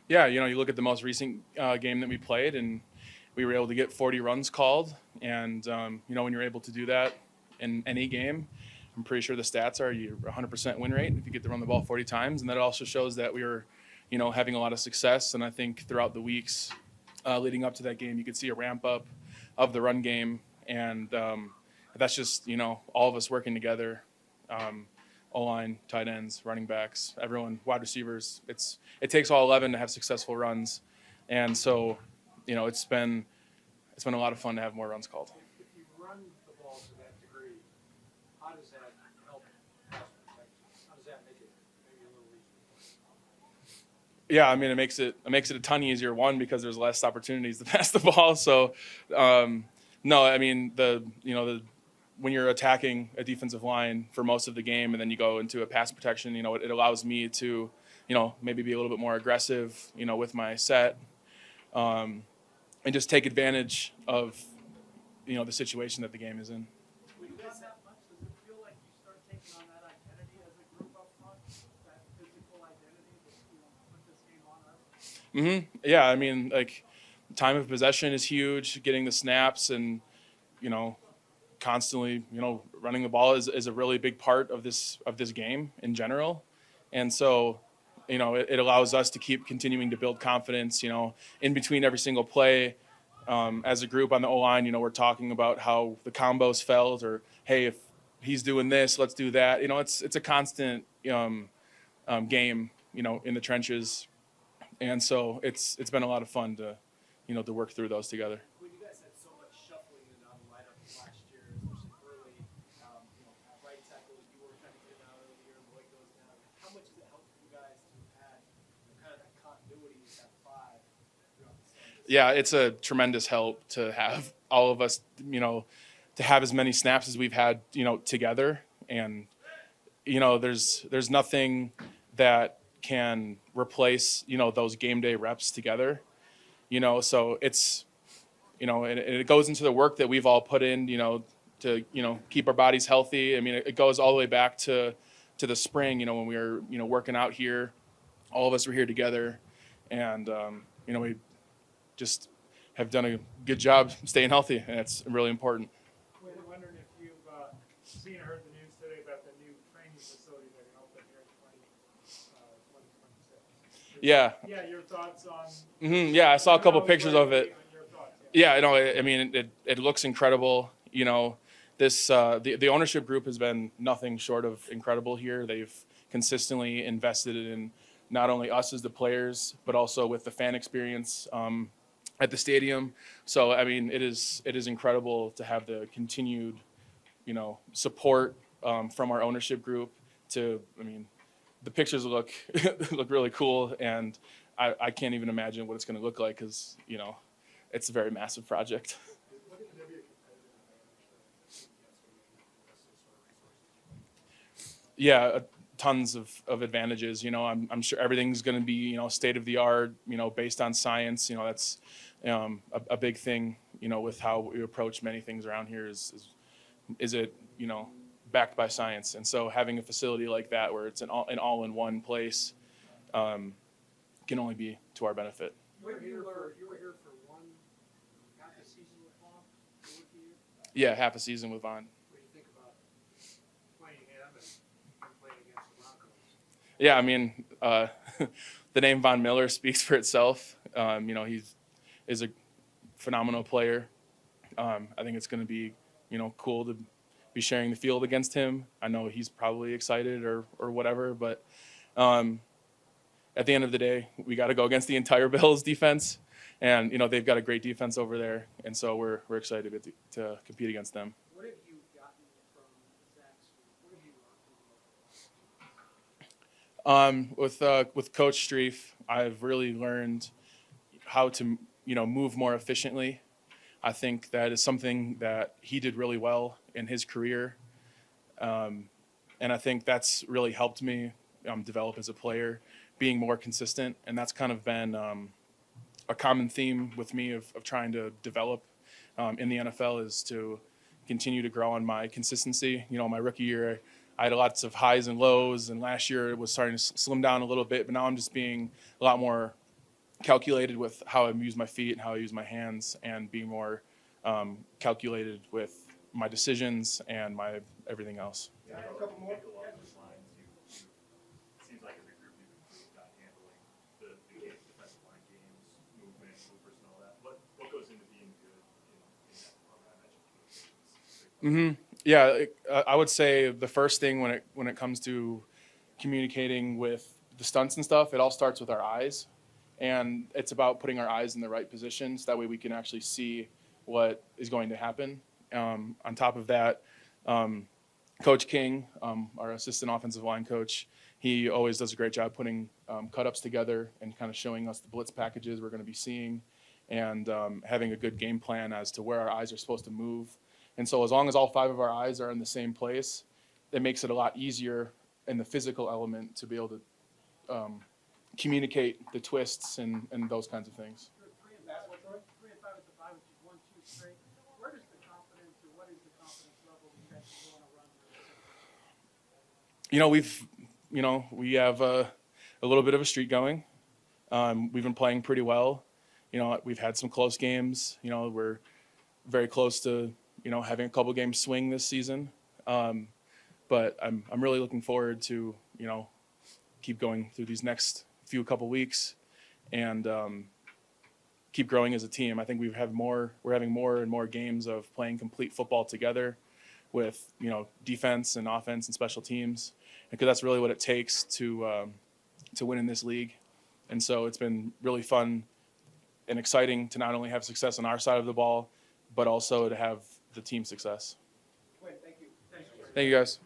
Yeah, you look at the most recent game that we played, and we were able to get 40 runs called. And when you're able to do that in any game, I'm pretty sure the stats are you're 100% win rate if you get to run the ball 40 times. And that also shows that we were, having a lot of success. And I think throughout the weeks leading up to that game, you could see a ramp up of the run game, and that's just all of us working together. O-line, tight ends, running backs, everyone, wide receivers. It takes all 11 to have successful runs, and so it's been a lot of fun to have more runs called. If you run the ball to that degree, how does that help pass protection? How does that make it maybe a little easier? Yeah, I mean, it makes it a ton easier. One, because there's less opportunities to pass the ball. So, no, I mean when you're attacking a defensive line for most of the game, and then you go into a pass protection, it allows me to, maybe be a little bit more aggressive, with my set, and just take advantage of, the situation that the game is in. When you guys that much, does it feel like you start taking on that identity as a group up front, that physical identity that put this game on us? Yeah, I mean, like, time of possession is huge. Getting the snaps and, constantly, running the ball is a really big part of this game in general. And so, it allows us to keep continuing to build confidence, in between every single play. As a group on the O-line, we're talking about how the combos felt, or, hey, if he's doing this, let's do that. It's a constant game, in the trenches. And so it's been a lot of fun to, to work through those together. When you guys had so much shuffling in the lineup last year, especially early, at right tackle, you were kind of getting out earlier, Lloyd goes down. How much does it help you guys to have kind of that continuity at five throughout the season? Yeah, it's a tremendous help to have all of us, to have as many snaps as we've had, together. And, there's nothing that can replace, those game day reps together. So it's, it goes into the work that we've all put in, to, keep our bodies healthy. I mean, it goes all the way back to the spring, when we were, working out here. All of us were here together, and, we just have done a good job staying healthy, and it's really important. We're wondering if you've seen or heard the news today about the new training facility that can open here in 2026. Yeah. Yeah, your thoughts on... Yeah, I saw a couple pictures of it. Your thoughts, Yeah, I mean, it looks incredible. This the ownership group has been nothing short of incredible here. They've consistently invested in not only us as the players, but also with the fan experience at the stadium. So, I mean, it is incredible to have the continued, support from our ownership group. The pictures look look really cool, and I can't even imagine what it's going to look like, because it's a very massive project. Yeah, tons of advantages. I'm sure everything's going to be state of the art. Based on science. That's a big thing. With how we approach many things around here is it backed by science. And so having a facility like that, where it's an all-in-one place, can only be to our benefit. You were here for half a season with Vaughn? Yeah, half a season with Vaughn. What do you think about playing him and playing against the Broncos? Yeah, I mean, the name Von Miller speaks for itself. He's a phenomenal player. I think it's going to be, cool to be sharing the field against him. I know he's probably excited or whatever, but at the end of the day, we got to go against the entire Bills defense, and they've got a great defense over there, and so we're excited to compete against them. What have you gotten from Zach's? What have you learned? With Coach Streif, I've really learned how to move more efficiently. I think that is something that he did really well in his career, and I think that's really helped me develop as a player, being more consistent. And that's kind of been a common theme with me of trying to develop in the NFL, is to continue to grow on my consistency. My rookie year, I had lots of highs and lows, and last year it was starting to slim down a little bit, but now I'm just being a lot more calculated with how I use my feet and how I use my hands, and be more calculated with my decisions and my everything else. Yeah, a couple more. Along those lines, it seems like as a group you've improved on handling the defensive line games, movement, movers, and all that. What goes into being good in that program education? Yeah, I would say the first thing when it comes to communicating with the stunts and stuff, it all starts with our eyes, and it's about putting our eyes in the right positions. That way, we can actually see what is going to happen. On top of that, Coach King, our assistant offensive line coach, he always does a great job putting cut-ups together and kind of showing us the blitz packages we're going to be seeing, and having a good game plan as to where our eyes are supposed to move. And so as long as all 5 of our eyes are in the same place, it makes it a lot easier in the physical element to be able to communicate the twists and those kinds of things. You're 3 and 5, 3 and 5 at the 5, which is 1-2 straight. Where does the confidence, or what is the confidence level you guys can go on a run? We have a little bit of a streak going. We've been playing pretty well. We've had some close games. We're very close to having a couple games swing this season. But I'm really looking forward to keep going through these next couple weeks and keep growing as a team. I think we're having more and more games of playing complete football together with defense and offense and special teams, because that's really what it takes to win in this league. And so it's been really fun and exciting to not only have success on our side of the ball, but also to have the team success. Quinn, thank you. Thank you, guys.